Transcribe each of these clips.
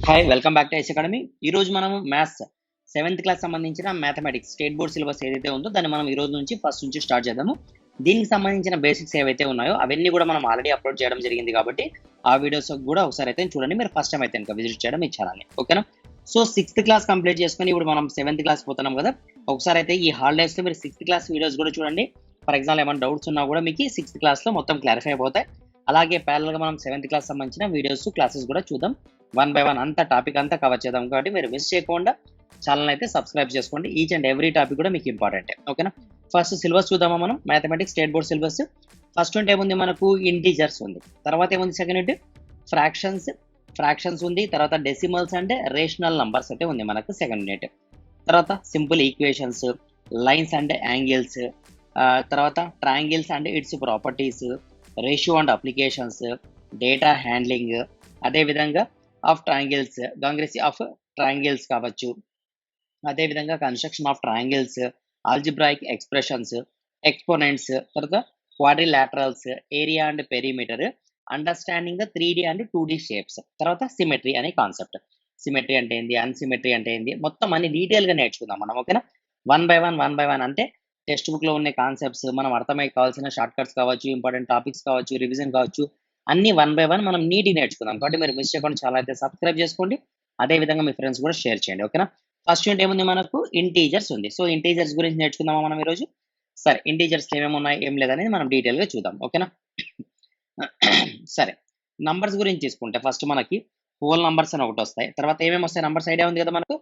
Hi welcome back to S academy. ఈ రోజు మనం మ్యాథ్స్ 7th క్లాస్ సంబంధించిన మ్యాథమెటిక్స్ స్టేట్ బోర్డ్ సిలబస్ ఏదైతే ఉందో దాన్ని మనం ఈ రోజు నుంచి ఫస్ట్ నుంచి స్టార్ట్ చేద్దాము. దీనికి సంబంధించిన బేసిక్స్ ఏవైతే ఉన్నాయో అవన్నీ కూడా మనం ఆల్రెడీ అప్లోడ్ చేయడం జరిగింది కాబట్టి ఆ వీడియోస్ కూడా ఒకసారి అయితే చూడండి. మీరు ఫస్ట్ టైం అయితే కనుక విజిట్ చేయడం ఈ ఛానల్ని, ఓకేనా? సో 6th క్లాస్ కంప్లీట్ చేసుకొని ఇప్పుడు మనం 7th క్లాస్ పోతున్నాం కదా. ఒకసారి అయితే ఈ హాలిడేస్లో మీరు 6th క్లాస్ వీడియోస్ కూడా చూడండి. ఫర్ ఎగ్జాంపుల్ ఏమైనా డౌట్స్ ఉన్నా కూడా మీకు 6th క్లాస్లో మొత్తం క్లారిఫై అయిపోతాయి. అలాగే ప్యారల్గా మనం 7th క్లాస్ సంబంధించిన వీడియోస్ క్లాసెస్ కూడా చూద్దాం. 1 by 1 అంతా టాపిక్ అంతా కవర్ చేద్దాం కాబట్టి మీరు మిస్ చేయకుండా ఛానల్ అయితే సబ్స్క్రైబ్ చేసుకోండి. ఈచ్ అండ్ ఎవ్రీ టాపిక్ కూడా మీకు ఇంపార్టెంట్, ఓకేనా? ఫస్ట్ సిలబస్ చూద్దామా మనం. Mathematics state board syllabus first unit ఏముంది మనకు? ఇంటీజర్స్ ఉంది. తర్వాత ఏముంది సెకండ్ యూనిట్? ఫ్రాక్షన్స్ ఉంది. తర్వాత డెసిమల్స్ అంటే రేషనల్ నంబర్స్ అయితే ఉంది మనకు సెకండ్ యూనిట్. తర్వాత simple equations, lines and angles, తర్వాత triangles and its properties, ratio and applications, data handling, అదేవిధంగా of triangles, congruency of triangles కావచ్చు, అదేవిధంగా construction of triangles, algebraic expressions, exponents, తర్వాత quadrilaterals, area and perimeter, understanding the 3D and 2D shapes, తర్వాత symmetry అనే concept. Symmetry అంటే ఏంది, అన్సిమెట్రీ అంటే ఏంది, మొత్తం అన్ని డీటెయిల్గా నేర్చుకుందాం మనం, ఓకేనా? 1 by 1 అంటే టెక్స్ట్ బుక్లో ఉన్న కాన్సెప్ట్స్ మనం అర్థమై కావాల్సిన షార్ట్ కట్స్ కావచ్చు, ఇంపార్టెంట్ టాపిక్స్ కావచ్చు, రివిజన్ కావచ్చు, అన్ని 1 by 1 మనం నీట్గా నేర్చుకుందాం. కాబట్టి మీరు మిస్ చేయకుండా ఛానల్ అయితే సబ్స్క్రైబ్ చేసుకోండి. అదేవిధంగా మీ ఫ్రెండ్స్ కూడా షేర్ చేయండి, ఓకేనా? ఫస్ట్ యూనిట్ ఏముంది మనకు? ఇంటీజర్స్ ఉంది. సో ఇంటీజర్స్ గురించి నేర్చుకుందామా మనం ఈరోజు? సరే, ఇంటీజర్స్ ఏమేమి ఉన్నాయి ఏం లేదనేది మనం డీటెయిల్గా చూద్దాం, ఓకేనా? సరే, నంబర్స్ గురించి తీసుకుంటే ఫస్ట్ మనకి హోల్ నంబర్స్ అని ఒకటి వస్తాయి. తర్వాత ఏమేమి వస్తాయి నంబర్స్ ఐడియా ఉంది కదా మనకు?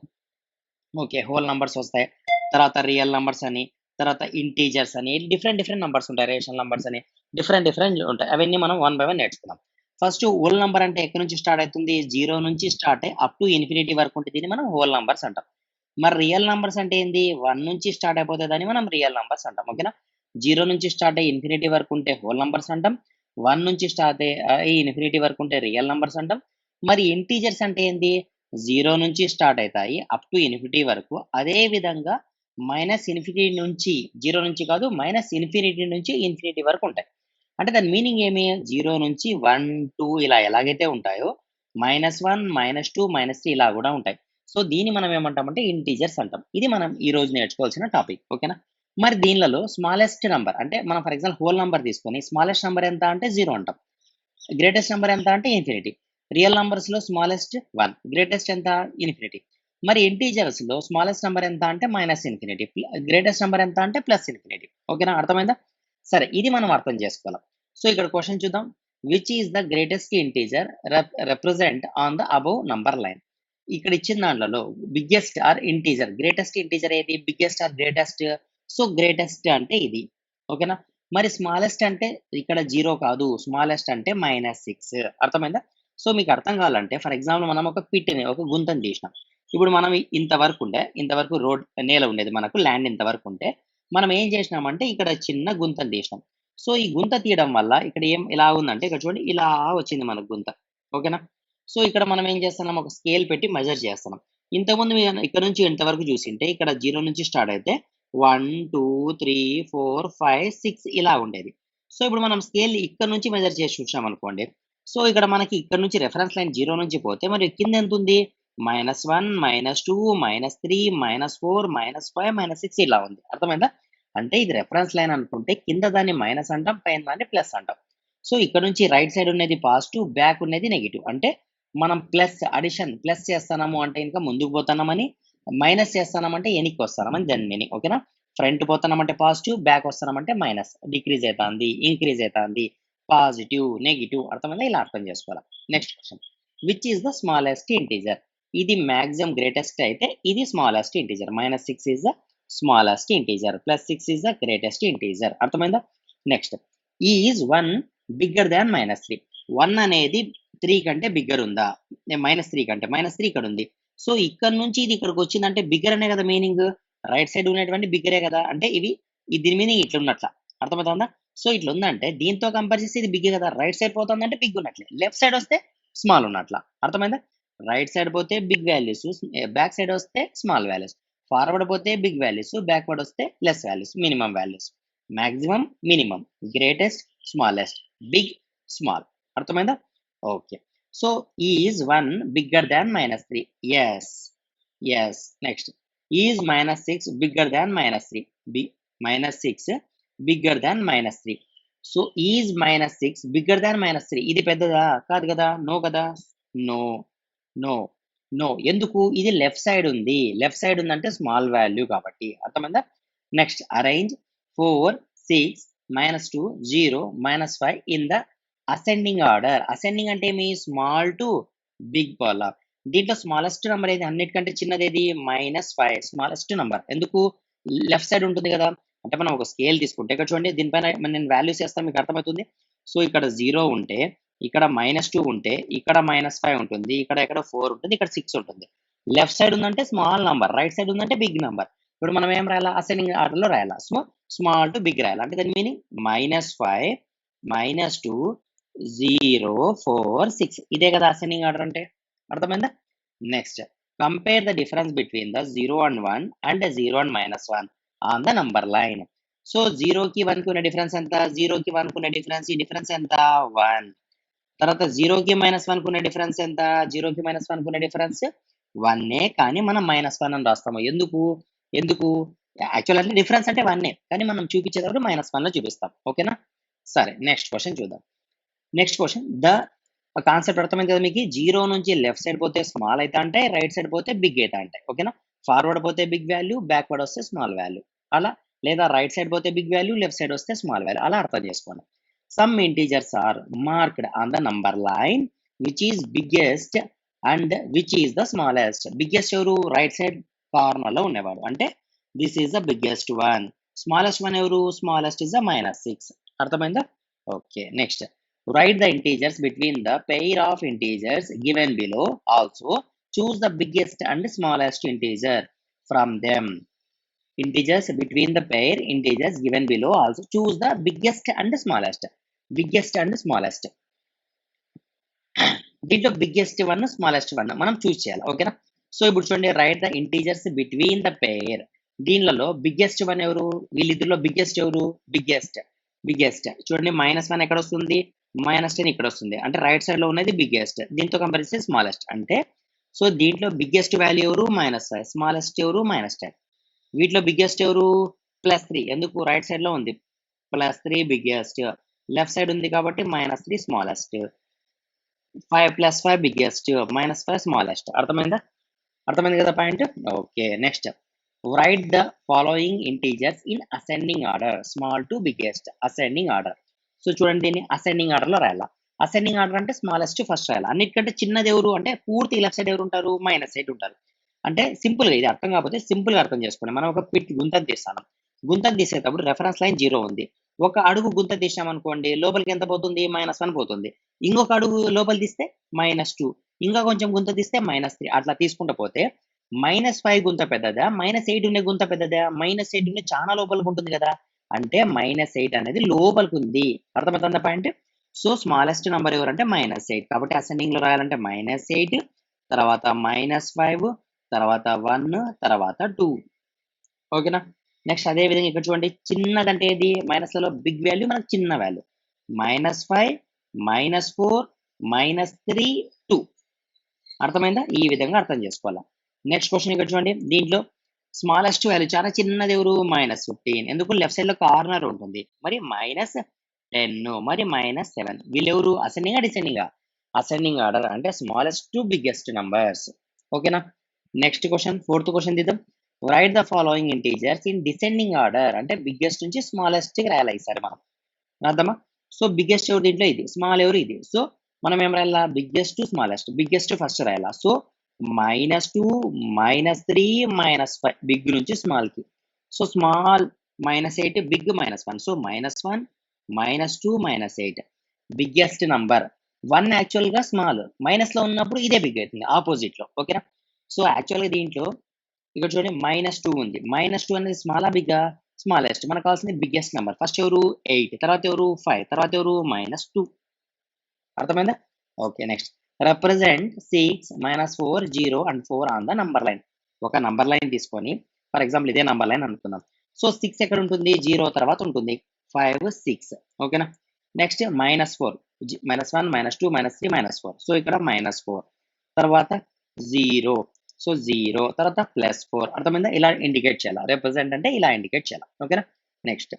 ఓకే, హోల్ నంబర్స్ వస్తాయి. తర్వాత రియల్ నంబర్స్ అని, తర్వాత ఇంటీజర్స్ అని, డిఫరెంట్ నంబర్స్ ఉంటాయి. రేషనల్ నంబర్స్ అని డిఫరెంట్ ఉంటాయి. అవన్నీ మనం 1 by 1 నేర్చుకుందాం. ఫస్ట్ హోల్ నంబర్ అంటే ఎక్కడి నుంచి స్టార్ట్ అవుతుంది? 0 నుంచి స్టార్ట్ అయ్యి అప్ టు ఇన్ఫినిటీ వరకు ఉంటుంది. దీన్ని మనం హోల్ నంబర్స్ అంటాం. మరి రియల్ నంబర్స్ అంటే ఏంది? 1 నుంచి స్టార్ట్ అయిపోతే దాన్ని మనం రియల్ నంబర్స్ అంటాం, ఓకేనా? 0 నుంచి స్టార్ట్ అయ్యి ఇన్ఫినిటీ వరకు ఉంటే హోల్ నంబర్స్ అంటాం. 1 నుంచి స్టార్ట్ అయ్యి ఇన్ఫినిటీ వరకు ఉంటే రియల్ నంబర్స్ అంటాం. మరి ఇంటీజర్స్ అంటే ఏంది? 0 నుంచి స్టార్ట్ అవుతాయి అప్ టు ఇన్ఫినిటీ వరకు. అదే విధంగా మైనస్ ఇన్ఫినిటీ నుంచి, 0 నుంచి కాదు, మైనస్ ఇన్ఫినిటీ నుంచి ఇన్ఫినిటీ వరకు ఉంటాయి. అంటే దాని మీనింగ్ ఏమి? 0 నుంచి 1, 2 ఇలా ఎలాగైతే ఉంటాయో -1, -2, -3 ఇలా కూడా ఉంటాయి. సో దీన్ని మనం ఏమంటామంటే ఇంటీజర్స్ అంటాం. ఇది మనం ఈ రోజు నేర్చుకోవాల్సిన టాపిక్, ఓకేనా? మరి దీనిలో స్మాలెస్ట్ నంబర్ అంటే మనం ఫర్ ఎగ్జాంపుల్ హోల్ నంబర్ తీసుకొని స్మాలెస్ట్ నంబర్ ఎంత అంటే 0 అంటాం. గ్రేటెస్ట్ నెంబర్ ఎంత అంటే ఇన్ఫినిటీ. రియల్ నంబర్స్లో స్మాలెస్ట్ 1, గ్రేటెస్ట్ ఎంత? ఇన్ఫినిటీ. మరి ఇంటీజర్స్లో స్మాలెస్ట్ నెంబర్ ఎంత అంటే -ఇన్ఫినిటీ, గ్రేటెస్ట్ నెంబర్ ఎంత అంటే +ఇన్ఫినిటీ, ఓకేనా? అర్థమైందా? సరే, ఇది మనం అర్థం చేసుకోవాలి. సో ఇక్కడ క్వశ్చన్ చూద్దాం. Which is the greatest integer represent on the above number line? ఇక్కడ ఇచ్చిన దాంట్లో biggest or integer, greatest integer ఏది? Biggest or greatest? So greatest అంటే ఇది, ఓకేనా? మరి స్మాలెస్ట్ అంటే ఇక్కడ 0 కాదు, స్మాలెస్ట్ అంటే -6. అర్థమైందా? సో మీకు అర్థం కావాలంటే ఫర్ ఎగ్జాంపుల్ మనం ఒక పిట్ని, ఒక గుంతను తీసినాం. ఇప్పుడు మనం ఇంతవరకు రోడ్ నేల ఉండేది, మనకు ల్యాండ్ ఇంతవరకు ఉంటే మనం ఏం చేసినామంటే ఇక్కడ చిన్న గుంతను తీసినాం. సో ఈ గుంత తీయడం వల్ల ఇక్కడ ఏం ఇలా ఉందంటే, ఇక్కడ చూడండి ఇలా వచ్చింది మనకు గుంత, ఓకేనా? సో ఇక్కడ మనం ఏం చేస్తున్నాం? ఒక స్కేల్ పెట్టి మెజర్ చేస్తున్నాం. ఇంతకుముందు ఇక్కడ నుంచి ఇంతవరకు చూసింటే ఇక్కడ 0 నుంచి స్టార్ట్ అయితే 1, 2, 3, 4, 5, 6 ఇలా ఉండేది. సో ఇప్పుడు మనం స్కేల్ ఇక్కడ నుంచి మెజర్ చేసి చూసాం అనుకోండి. సో ఇక్కడ మనకి ఇక్కడ నుంచి రెఫరెన్స్ లైన్ 0 నుంచి పోతే మరి కింద ఎంత ఉంది? -1, -2, -3, -4, -5, -6 ఇలా ఉంది. అర్థమైందా? అంటే ఇది రెఫరెన్స్ లైన్ అనుకుంటే కింద దాన్ని మైనస్ అంటాం, పైన దాన్ని ప్లస్ అంటాం. సో ఇక్కడ నుంచి రైట్ సైడ్ ఉన్నది పాజిటివ్, బ్యాక్ ఉన్నది నెగిటివ్. అంటే మనం ప్లస్ చేస్తున్నాము అంటే ఇంకా ముందుకు పోతున్నామని, మైనస్ చేస్తున్నామంటే వెనక్కి వస్తున్నామని దాని మీనింగ్, ఓకేనా? ఫ్రంట్ పోతున్నామంటే పాజిటివ్, బ్యాక్ వస్తున్నామంటే మైనస్, డిక్రీజ్ అవుతుంది, ఇంక్రీజ్ అవుతుంది, పాజిటివ్, నెగిటివ్. అర్థమైందా? ఇలా అర్థం చేసుకోవాలి. Next question, which is the smallest integer? ఇది మ్యాక్సిమం గ్రేటెస్ట్ అయితే ఇది smallest integer. -6 is the smallest integer, +6 is the greatest integer. అర్థమైందా? Next, is 1 bigger than -3? 1 అనేది 3 కంటే బిగ్గర్ ఉందా? -3 కంటే, -3 ఇక్కడ ఉంది. సో ఇక్కడ నుంచి ఇది ఇక్కడికి వచ్చిందంటే బిగ్గర్ అనే కదా మీనింగ్. రైట్ సైడ్ ఉన్నటువంటి బిగ్గరే కదా. అంటే దీని మీనింగ్ ఇట్లా ఉన్నట్ల. అర్థమవుతుందా? సో ఇట్లా ఉందంటే దీంతో కంపేర్ చేస్తే ఇది బిగ్ కదా. రైట్ సైడ్ పోతుందంటే బిగ్ ఉన్నట్లే, లెఫ్ట్ సైడ్ వస్తే స్మాల్ ఉన్నట్ల. అర్థమైందా? రైట్ సైడ్ పోతే బిగ్ వాల్యూస్, బ్యాక్ సైడ్ వస్తే స్మాల్ వాల్యూస్, ఫార్వర్డ్ పోతే బిగ్ వాల్యూస్, బ్యాక్వర్డ్ వస్తే less values, minimum values. Maximum, minimum, greatest, smallest, big, small. అర్థమైందా? Okay. So is 1 bigger than -3? Yes. Yes. Next is -6 bigger than -3? -6 bigger than -3. So is -6 bigger than -3 ఇది పెద్దదా? కాదు కదా, no కదా. No, no, no. ఎందుకు? ఇది left side ఉంది. Left side ఉందంటే స్మాల్ వాల్యూ కాబట్టి. అర్థమైందా? Next arrange 4, 6, -2, 0, -5 in the ascending order. Ascending అంటే ఏమి? స్మాల్ టు బిగ్ పోలా. దీంట్లో స్మాలెస్ట్ నెంబర్ ఏది? అన్నిటికంటే చిన్నది ఏది? -5 స్మాలెస్ట్ నెంబర్. ఎందుకు? లెఫ్ట్ సైడ్ ఉంటుంది కదా. అంటే మనం ఒక స్కేల్ తీసుకుంటే ఇక్కడ చూడండి, దీనిపైన నేను వాల్యూస్ చేస్తాను, మీకు అర్థమవుతుంది. సో ఇక్కడ 0 ఉంటే, ఇక్కడ -2 ఉంటే, ఇక్కడ -5 ఉంటుంది, ఇక్కడ 4 ఉంటుంది, ఇక్కడ 6 ఉంటుంది. లెఫ్ట్ సైడ్ ఉందంటే స్మాల్ నంబర్, రైట్ సైడ్ ఉందంటే బిగ్ నంబర్. ఇప్పుడు మనం ఏం రాయాలా? అసెండింగ్ ఆర్డర్లో రాయాలా. సో స్మాల్ టు బిగ్ రాయాలి. అంటే దాని మీనింగ్ -5, -2, 0, 4, 6 ఇదే కదా అసెండింగ్ ఆర్డర్ అంటే. అర్థమైందా? Next compare the difference between the 0 and 1 and 0 and -1 on the number line. So 0కి 1కి ఉన్న డిఫరెన్స్ ఎంత? 0కి 1కి ఉన్న డిఫరెన్స్, ఈ డిఫరెన్స్ ఎంత? 1. తర్వాత 0కి -1కి ఉన్న డిఫరెన్స్ ఎంత? 0కి -1కి ఉన్న డిఫరెన్స్ 1 కానీ మనం -1 అని రాస్తాము. ఎందుకు? ఎందుకు? యాక్చువల్ అంటే డిఫరెన్స్ అంటే 1 కానీ మనం చూపించేటప్పుడు -1లో చూపిస్తాం. ఓకేనా? సరే, నెక్స్ట్ క్వశ్చన్ చూద్దాం. నెక్స్ట్ క్వశ్చన్ కాన్సెప్ట్ అర్థమైంది కదా మీకు. 0 నుంచి లెఫ్ట్ సైడ్ పోతే స్మాల్ అయితే ఉంటాయి, రైట్ సైడ్ పోతే బిగ్ అయితే ఉంటాయి. ఓకేనా? ఫార్వర్డ్ పోతే బిగ్ వాల్యూ, బ్యాక్వర్డ్ వస్తే స్మాల్ వాల్యూ అలా. లేదా రైట్ సైడ్ పోతే బిగ్ వాల్యూ, లెఫ్ట్ సైడ్ వస్తే స్మాల్ వాల్యూ అలా అర్థం చేసుకోండి. Some integers are marked on the number line which is biggest and which is the smallest. Biggest ఎవరు? రైట్ సైడ్ కార్నర్ లో ఉన్నవాడు, అంటే this is the biggest one. Smallest one ఎవరు? Smallest is the -6. అర్థమైందా? Okay, next write the integers between the pair of integers given below. Also choose the biggest and smallest integer from them. Integers between the pair integers given below. Also choose the biggest and smallest. Biggest and smallest. దీంట్లో biggest one, smallest one మనం చూస్ చేయాలి. ఓకేనా? So ఇప్పుడు చూడండి, right the integers between the పేర్. దీనిలో biggest one ఎవరు? వీళ్ళిద్దరిలో biggest ఎవరు? బిగ్గెస్ట్. బిగ్గెస్ట్ చూడండి, -1 ఎక్కడ వస్తుంది? -10 ఇక్కడ వస్తుంది. అంటే రైట్ సైడ్ లో ఉన్నది బిగ్గెస్ట్, దీంతో కంపేర్ చేస్తే స్మాలెస్ట్. అంటే సో దీంట్లో బిగ్గెస్ట్ వాల్యూ ఎవరు? -5. స్మాలెస్ట్ ఎవరు? -10. వీటిలో బిగ్గెస్ట్ ఎవరు? +3. ఎందుకు? రైట్ సైడ్ లో ఉంది. +3 బిగ్గెస్ట్, లెఫ్ట్ సైడ్ ఉంది కాబట్టి -3 స్మాలెస్ట్. 5 + 5 biggest, -5 smallest. అర్థమైందా? అర్థమైంది కదా point. Okay, next right the following integers in ascending order, small to biggest ascending order. So చూడండి, దీన్ని అసెండింగ్ ఆర్డర్ లో రాయాలా. అసెండింగ్ ఆర్డర్ అంటే స్మాలెస్ట్ ఫస్ట్ రాయాలి. అన్నిటికంటే చిన్నది ఎవరు అంటే పూర్తి లెఫ్ట్ సైడ్ ఎవరు ఉంటారు? -8 ఉంటారు. అంటే సింపుల్ గా, ఇది అర్థం కాకపోతే సింపుల్ గా అర్థం చేసుకోండి. మనం ఒక గుంతను తీస్తాను. గుంతను తీసేటప్పుడు రెఫరెన్స్ లైన్ 0 ఉంది. ఒక అడుగు గుంత తీసామనుకోండి, లోపలికి ఎంత పోతుంది? -1 పోతుంది. ఇంకొక అడుగు లోపల తీస్తే -2, ఇంకా కొంచెం గుంత తీస్తే -3, అట్లా తీసుకుంటూ పోతే -5 గుంత పెద్దదా? -8 ఉండే గుంత పెద్దదా? -8 ఉండే చాలా లోపలికి ఉంటుంది కదా. అంటే -8 అనేది లోపలికి ఉంది. అర్థమవుతుందా పాయింట్? సో స్మాలెస్ట్ నెంబర్ ఎవరంటే -8. కాబట్టి అసెండింగ్ లో రాయాలంటే -8, తర్వాత -5, తర్వాత 1, తర్వాత 2. ఓకేనా? నెక్స్ట్ అదే విధంగా ఇక్కడ చూడండి, చిన్నదంటే ఏది? మైనస్లలో బిగ్ వాల్యూ, మనకు చిన్న వాల్యూ. -5, -4, -3, 2. అర్థమైందా? ఈ విధంగా అర్థం చేసుకోవాలా. నెక్స్ట్ క్వశ్చన్ ఇక్కడ చూడండి, దీంట్లో స్మాలెస్ట్ వాల్యూ చాలా చిన్నది ఎవరు? -15. ఎందుకు? లెఫ్ట్ సైడ్ లో కార్నర్ ఉంటుంది. మరి -10, మరి -7. వీళ్ళెవరు? Ascending descending? అసెండింగ్ ఆర్డర్, అంటే స్మాలెస్ట్ టు బిగ్గెస్ట్ నంబర్స్. ఓకేనా? నెక్స్ట్ క్వశ్చన్, ఫోర్త్ క్వశ్చన్ తీద్దాం. Right the following integers in descending order, అంటే బిగ్గెస్ట్ నుంచి స్మాలెస్ట్ కి రాయాలి ఈసారి మనం. అర్థమా? సో బిగ్గెస్ట్ ఎవరు దీంట్లో? ఇది. స్మాల్ ఎవరు? ఇది. సో మనం ఏం రాయాలా? Biggest to smallest. Biggest first రాయాలా. సో -2, -3, -5 బిగ్ నుంచి స్మాల్ కి. So small -8, big -1. So -1, -2, -8 biggest number. 1 actual గా స్మాల్, మైనస్ లో ఉన్నప్పుడు ఇదే బిగ్ అవుతుంది ఆపోజిట్ లో. ఓకేనా? సో యాక్చువల్ గా దీంట్లో ఇక్కడ చూడండి -2 ఉంది. -2 అనేది స్మాలా బిగ్గా? స్మాలెస్ట్. మనకు కావాల్సింది బిగ్గెస్ట్ నెంబర్. ఫస్ట్ ఎవరు? 8, తర్వాత ఎవరు? 5, తర్వాత ఎవరు? -2. అర్థమైందా? Okay, next represent 6, -4, 0 and 4 on the number line. ఒక నంబర్ లైన్ తీసుకొని, ఫర్ ఎగ్జాంపుల్ ఇదే నంబర్ లైన్ అనుకుందాం. సో 6 ఎక్కడ ఉంటుంది? 0 తర్వాత ఉంటుంది. 5, 6. ఓకేనా? నెక్స్ట్ -4 -1 -2 -3 -4 సో ఇక్కడ -4 తర్వాత 0 సో 0 తర్వాత +4 అర్థమైందా ఇలా ఇండికేట్ చేయాలి రిప్రజెంట్ అంటే ఇలా ఇండికేట్ చేయాలి ఓకేనా next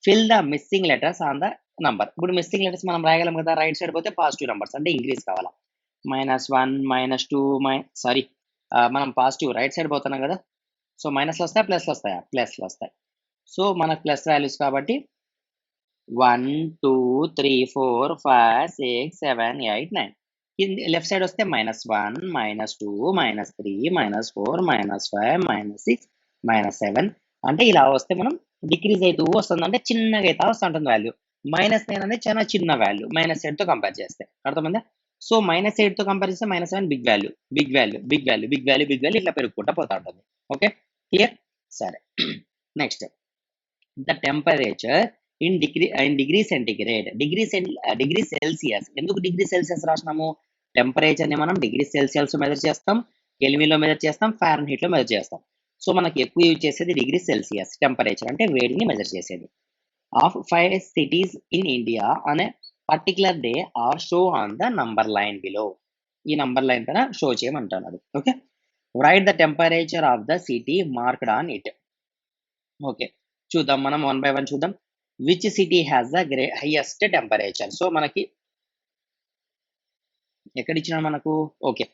fill the missing letters on the number ఇప్పుడు మిస్సింగ్ లెటర్స్ మనం రాయగలం కదా రైట్ సైడ్ పోతే పాజిటివ్ నంబర్స్ అంటే ఇంక్రీజ్ కావాలా -1 -2 సారీ మనం పాజిటివ్ రైట్ సైడ్ పోతున్నాం కదా సో మైనస్లు వస్తాయా ప్లస్లు వస్తాయా ప్లస్లు వస్తాయి సో మనకు ప్లస్ వాల్యూస్ కాబట్టి 1 2 3 4 5 6 7 8 9 కింద లెఫ్ట్ సైడ్ వస్తే -1 -2 -3 -4 -5 -6 -7 అంటే ఇలా వస్తే మనం డిక్రీజ్ అవుతూ వస్తుంది అంటే చిన్నగా అయితే వస్తుంటుంది వాల్యూ -9 అనేది చాలా చిన్న వాల్యూ -8 తో కంపేర్ చేస్తే అర్థమైందా సో -8 తో కంపేర్ చేస్తే -7 big value big value big value big value big value ఇట్లా పెరుగుకుంటా పోతా ఉంటుంది ఓకే క్లియర్ సరే next the temperature in degree centigrade degree celsius ఎందుకు డిగ్రీ సెల్సియస్ రాసినాము టెంపరేచర్ ని మనం డిగ్రీ సెల్సియస్ మెజర్ చేస్తాం కెల్విన్ లో మెజర్ చేస్తాం ఫారెన్హీట్ లో మెజర్ చేస్తాం సో మనకి ఎక్కువ యూజ్ చేసేది డిగ్రీ సెల్సియస్ టెంపరేచర్ అంటే వేడిని మెజర్ చేసేది ఆఫ్ 5 సిటీస్ ఇన్ ఇండియా అనే particular day are show on the number line below ఈ నంబర్ లైన్ పైన షో చేయమంటున్నాడు okay right the temperature of the city marked on it okay చూద్దాం మనం 1 by 1 చూద్దాం which city has the highest temperature so మనకి ఎక్కడ ఇచ్చినా మనకు ఓకే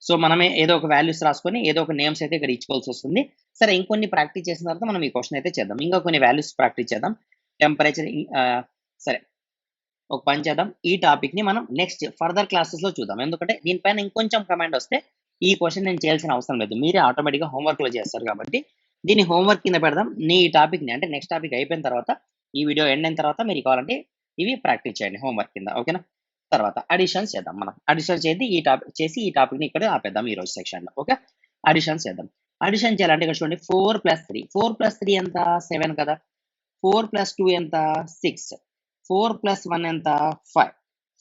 సో మనమే ఏదో ఒక వాల్యూస్ రాసుకొని ఏదో ఒక నేమ్స్ అయితే ఇక్కడ ఇచ్చుకోవాల్సి వస్తుంది సరే ఇంకొన్ని ప్రాక్టీస్ చేసిన తర్వాత మనం ఈ క్వశ్చన్ అయితే చేద్దాం ఇంకా కొన్ని వాల్యూస్ ప్రాక్టీస్ చేద్దాం టెంపరేచర్ సరే ఒక పని చేద్దాం ఈ టాపిక్ ని మనం నెక్స్ట్ ఫర్దర్ క్లాసెస్ లో చూద్దాం ఎందుకంటే దీనిపైన ఇంకొంచెం కమెంట్ వస్తే ఈ క్వశ్చన్ నేను చేయాల్సిన అవసరం లేదు మీరే ఆటోమేటిక్గా హోంవర్క్ లో చేస్తారు కాబట్టి దీన్ని హోంవర్క్ కింద పెడదాం నీ ఈ టాపిక్ ని అంటే నెక్స్ట్ టాపిక్ అయిపోయిన తర్వాత ఈ వీడియో ఎండ్ అయిన తర్వాత మీరు కావాలంటే ఇవి ప్రాక్టీస్ చేయండి హోంవర్క్ కింద ఓకేనా తర్వాత అడిషన్స్ చేద్దాం మనం అడిషన్ చేసి ఈ టాపిక్ ని ఇక్కడ ఆపేద్దాం ఈ రోజు సెక్షన్ లో ఓకే అడిషన్స్ చేద్దాం అడిషన్ చేయాలంటే ఇక్కడ చూడండి 4+3 ఎంత 7 కదా 4+2 ఎంత 6 4+1 ఎంత 5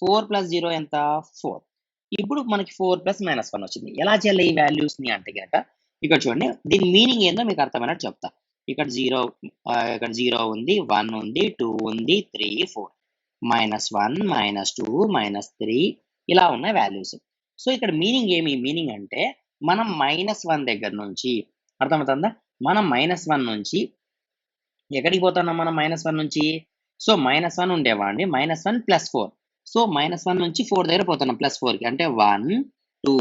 4+0 ఎంత 4 ఇప్పుడు మనకి 4+-1 వచ్చింది ఎలా చేయాలి ఈ వాల్యూస్ ని అంటే కనుక ఇక్కడ చూడండి దీని మీనింగ్ ఏందో మీకు అర్థమైనట్టు చెప్తా ఇక్కడ 0 ఉంది 1 ఉంది 2 ఉంది 3 4 -1 -2 -3 ఇలా ఉన్నాయి వాల్యూస్ సో ఇక్కడ మీనింగ్ అంటే మనం -1 దగ్గర నుంచి అర్థమవుతుందా మనం -1 నుంచి ఎక్కడికి పోతున్నాం మనం -1 నుంచి సో -1 ఉండేవాడిని -1 +4 సో -1 నుంచి 4 దగ్గర పోతున్నాం +4 కి అంటే 1 2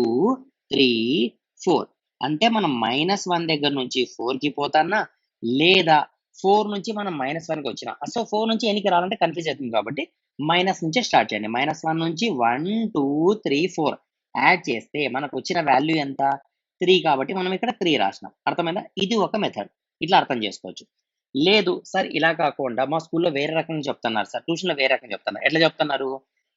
3 4 అంటే మనం -1 దగ్గర నుంచి 4 కి పోతానా లేదా 4 నుంచి మనం -1 కి వచ్చినా సో 4 నుంచి ఎన్నికి రావాలంటే కన్ఫ్యూజ్ అవుతుంది కాబట్టి మైనస్ నుంచే స్టార్ట్ చేయండి -1 నుంచి 1 2 3 4 యాడ్ చేస్తే మనకు వచ్చిన వాల్యూ ఎంత 3 కాబట్టి మనం ఇక్కడ 3 రాసినాం అర్థమైందా ఇది ఒక మెథడ్ ఇట్లా అర్థం చేసుకోవచ్చు లేదు సార్ ఇలా కాకుండా మా స్కూల్లో వేరే రకంగా చెప్తున్నారు సార్ ట్యూషన్లో వేరే రకంగా చెప్తున్నారు ఎట్లా చెప్తున్నారు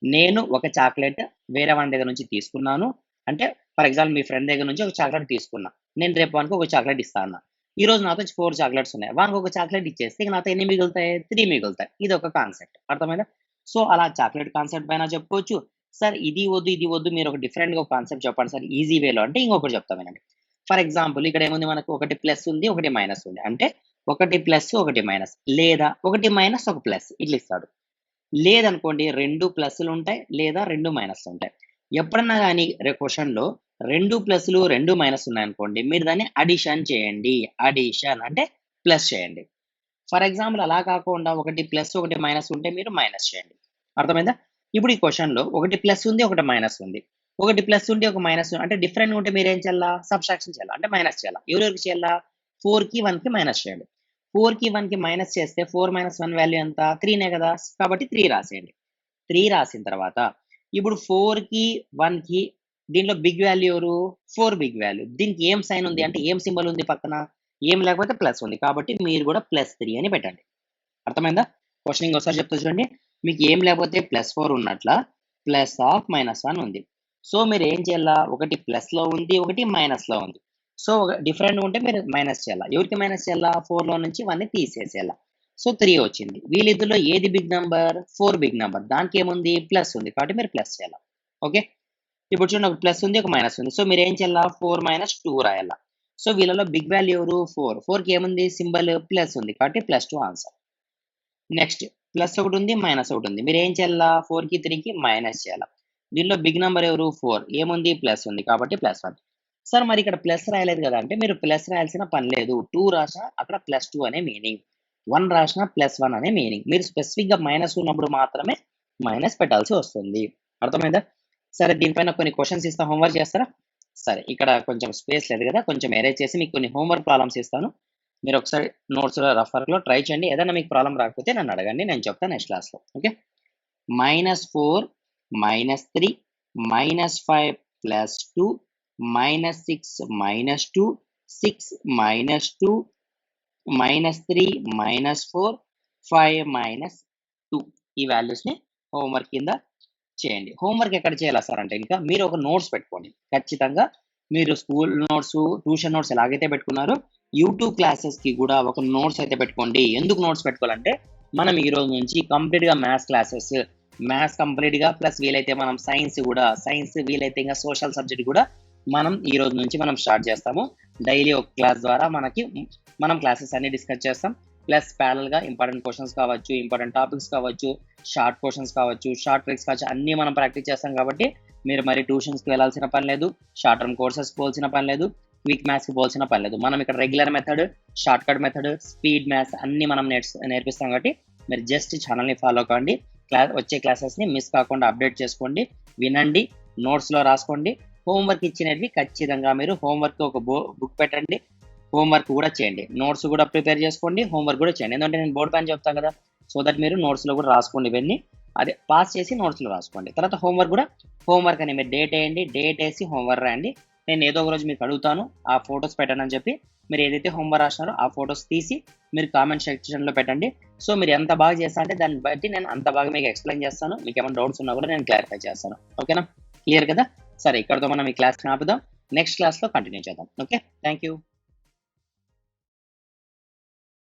నేను ఒక చాక్లెట్ వేరే వాడి దగ్గర నుంచి తీసుకున్నాను అంటే ఫర్ ఎగ్జాంపుల్ మీ ఫ్రెండ్ దగ్గర నుంచి ఒక చాక్లెట్ తీసుకున్నా నేను రేపు వానికి ఒక చాక్లెట్ ఇస్తాను ఈ రోజు నాతో 4 చాక్లెట్స్ ఉన్నాయి వానికి ఒక చాక్లెట్ ఇచ్చేస్తే ఇక నాతో ఎన్ని మిగులుతాయి 3 మిగులుతాయి ఇది ఒక కాన్సెప్ట్ అర్థమైందా సో అలా చాక్లెట్ కాన్సెప్ట్ పైన చెప్పుకోవచ్చు సార్ ఇది వద్దు మీరు ఒక డిఫరెంట్ గా కాన్సెప్ట్ చెప్పండి సార్ ఈజీ వేలో అంటే ఇంకొకటి చెప్తామేనండి ఫర్ ఎగ్జాంపుల్ ఇక్కడ ఏముంది మనకు ఒకటి ప్లస్ ఉంది ఒకటి మైనస్ ఉంది అంటే ఒకటి ప్లస్ ఒకటి మైనస్ లేదా ఒకటి మైనస్ ఒక ప్లస్ ఇట్లా ఇస్తాడు లేదనుకోండి 2 ప్లస్లు ఉంటాయి లేదా 2 మైనస్లు ఉంటాయి ఎప్పుడన్నా కానీ క్వశ్చన్లో 2 ప్లస్లు 2 మైనస్ ఉన్నాయనుకోండి మీరు దాన్ని అడిషన్ చేయండి అడిషన్ అంటే ప్లస్ చేయండి ఫర్ ఎగ్జాంపుల్ అలా కాకుండా ఒకటి ప్లస్ ఒకటి మైనస్ ఉంటే మీరు మైనస్ చేయండి అర్థమైందా ఇప్పుడు ఈ క్వశ్చన్లో ఒకటి ప్లస్ ఉంది ఒకటి మైనస్ ఉంది ఒకటి ప్లస్ ఉంటే ఒక మైనస్ అంటే డిఫరెంట్ ఉంటే మీరు ఏం చేయాలా సబ్స్ట్రాక్షన్ చేయాలి అంటే మైనస్ చేయాలా ఎవరెవరికి చేయాలా 4 కి 1 కి మైనస్ చేయండి 4 కి 1 కి మైనస్ చేస్తే 4 - 1 వాల్యూ ఎంత 3నే కదా కాబట్టి 3 రాసేయండి 3 రాసిన తర్వాత ఇప్పుడు 4 కి 1 కి దీంట్లో బిగ్ వాల్యూ ఎవరు 4 బిగ్ వాల్యూ దీనికి ఏం సైన్ ఉంది అంటే ఏం సింబల్ ఉంది పక్కన ఏం లేకపోతే ప్లస్ ఉంది కాబట్టి మీరు కూడా +3 అని పెట్టండి అర్థమైందా క్వశ్చన్ ఇంకోసారి చెప్తా చూడండి మీకు ఏం లేకపోతే +4 ఉన్నట్ల +(-1) ఉంది సో మీరు ఏం చేయాలా ఒకటి ప్లస్ లో ఉంది ఒకటి మైనస్ లో ఉంది సో డిఫరెంట్ ఉంటే మీరు మైనస్ చేయాలా ఎవరికి మైనస్ చేయాలా 4 లో నుంచి 1 ని తీసేసేయాలా సో 3 వచ్చింది వీళ్ళిద్దరిలో ఏది బిగ్ నంబర్ 4 బిగ్ నంబర్ దానికి ఏముంది ప్లస్ ఉంది కాబట్టి మీరు ప్లస్ చేయాలా ఓకే ఇప్పుడు చూడండి ఒక ప్లస్ ఉంది ఒక మైనస్ ఉంది సో మీరు ఏం చేయాలా 4 - 2 రాయాలా సో వీళ్ళలో బిగ్ వాల్యూ ఎవరు 4 కి ఏముంది సింబల్ ప్లస్ ఉంది కాబట్టి +2 ఆన్సర్ నెక్స్ట్ ప్లస్ ఒకటి ఉంది, మైనస్ ఒకటి ఉంది. మీరు ఏం చేయాలా? 4కి 3కి మైనస్ చేయాలా. దీనిలో బిగ్ నంబర్ ఎవరు? 4. ఏముంది? ప్లస్ ఉంది కాబట్టి +1. సార్ మరి ఇక్కడ ప్లస్ రాయలేదు కదా అంటే మీరు ప్లస్ రాయాల్సిన పని లేదు. 2 రాసినా అక్కడ +2 అనే మీనింగ్. 1 రాసినా +1 అనే మీనింగ్. మీరు స్పెసిఫిక్‌గా మైనస్ ఉన్నప్పుడు మాత్రమే మైనస్ పెట్టాల్సి వస్తుంది. అర్థమైందా? సరే దీనిపైన కొన్ని క్వెషన్స్ ఇస్తా, హోంవర్క్ చేస్తారా? సరే ఇక్కడ కొంచెం స్పేస్ లేదు కదా, కొంచెం అరేంజ్ చేసి మీకు కొన్ని హోంవర్క్ ప్రాబ్లమ్స్ ఇస్తాను. మీరు ఒకసారి నోట్స్‌లో, రఫ్ వర్క్‌లో ట్రై చేయండి. ఏదైనా మీకు ప్రాబ్లమ్ రాకపోతే నన్ను అడగండి. నేను చెప్తాను నెక్స్ట్ క్లాస్‌లో. ఓకే. -4, -3, -5 +2, -6, -2, 6, -2, -3, -4, 5, -2 ఈ వాల్యూస్‌ని హోంవర్క్ కింద చేయండి. హోంవర్క్ ఎక్కడ చేయాలా సార్ అంటే ఇంకా మీరు ఒక నోట్స్ పెట్టుకోండి. ఖచ్చితంగా మీరు స్కూల్ నోట్స్, ట్యూషన్ నోట్స్ ఎలాగైతే పెట్టుకున్నారో యూట్యూబ్ క్లాసెస్‌కి కూడా ఒక నోట్స్ అయితే పెట్టుకోండి. ఎందుకు నోట్స్ పెట్టుకోవాలంటే మనం ఈ రోజు నుంచి కంప్లీట్‌గా మ్యాథ్స్ కంప్లీట్‌గా ప్లస్ వీలైతే మనం సైన్స్ వీలైతే ఇంకా సోషల్ సబ్జెక్ట్ కూడా మనం ఈ రోజు నుంచి మనం స్టార్ట్ చేస్తాము. డైలీ ఒక క్లాస్ ద్వారా మనం క్లాసెస్ అన్ని డిస్కస్ చేస్తాం. ప్లస్ ప్యారలల్‌గా ఇంపార్టెంట్ క్వెషన్స్ కావచ్చు, ఇంపార్టెంట్ టాపిక్స్ కావచ్చు, షార్ట్ క్వెషన్స్ కావచ్చు, షార్ట్ ట్రిక్స్ కావచ్చు, అన్నీ మనం ప్రాక్టీస్ చేస్తాం కాబట్టి మీరు మరి ట్యూషన్స్‌కి వెళ్ళాల్సిన పని లేదు. షార్ట్ టర్మ్ కోర్సెస్‌కి పోవాల్సిన పని లేదు. క్విక్ మ్యాథ్స్‌కి పోవాల్సిన పని లేదు. మనం ఇక్కడ regular method, short cut method, speed maths అన్నీ మనం నేర్పిస్తాం కాబట్టి మీరు జస్ట్ ఛానల్‌ని ఫాలో కండి. వచ్చే క్లాసెస్‌ని మిస్ కాకుండా అప్డేట్ చేసుకోండి. వినండి, నోట్స్‌లో రాసుకోండి. హోంవర్క్ ఇచ్చినవి ఖచ్చితంగా మీరు హోంవర్క్ ఒక బుక్ పెట్టండి. హోంవర్క్ కూడా చేయండి. నోట్స్ కూడా ప్రిపేర్ చేసుకోండి. హోంవర్క్ కూడా చేయండి. ఎందుకంటే నేను బోర్డ్ పైన చెప్తాను కదా! సో దట్ మీరు నోట్స్‌లో కూడా రాసుకోండి ఇవన్నీ. అదే పాస్ చేసి నోట్స్‌లో రాసుకోండి. తర్వాత హోంవర్క్ అని మీరు డేట్ ఏయండి. డేట్ ఏసి హోంవర్క్ రాయండి. నేను ఏదో ఒక రోజు మీకు అడుగుతాను. ఆ ఫోటోస్ పెట్టండి చెప్పి మీరు ఏదైతే హోంవర్క్ రాసినారో ఆ ఫోటోస్ తీసి మీరు కామెంట్ సెక్షన్‌లో పెట్టండి. సో మీరు ఎంత బాగా చేస్తారంటే దాన్ని బట్టి నేను అంత బాగా మీకు ఎక్స్‌ప్లెయిన్ చేస్తాను. మీకేమైనా డౌట్స్ ఉన్నా కూడా నేను క్లారిఫై చేస్తాను. ఓకేనా? క్లియర్ కదా? సరే ఇక్కడితో మనం ఈ క్లాస్‌ని ఆపుదాం. నెక్స్ట్ క్లాస్‌లో కంటిన్యూ చేద్దాం. ఓకే. Thank you.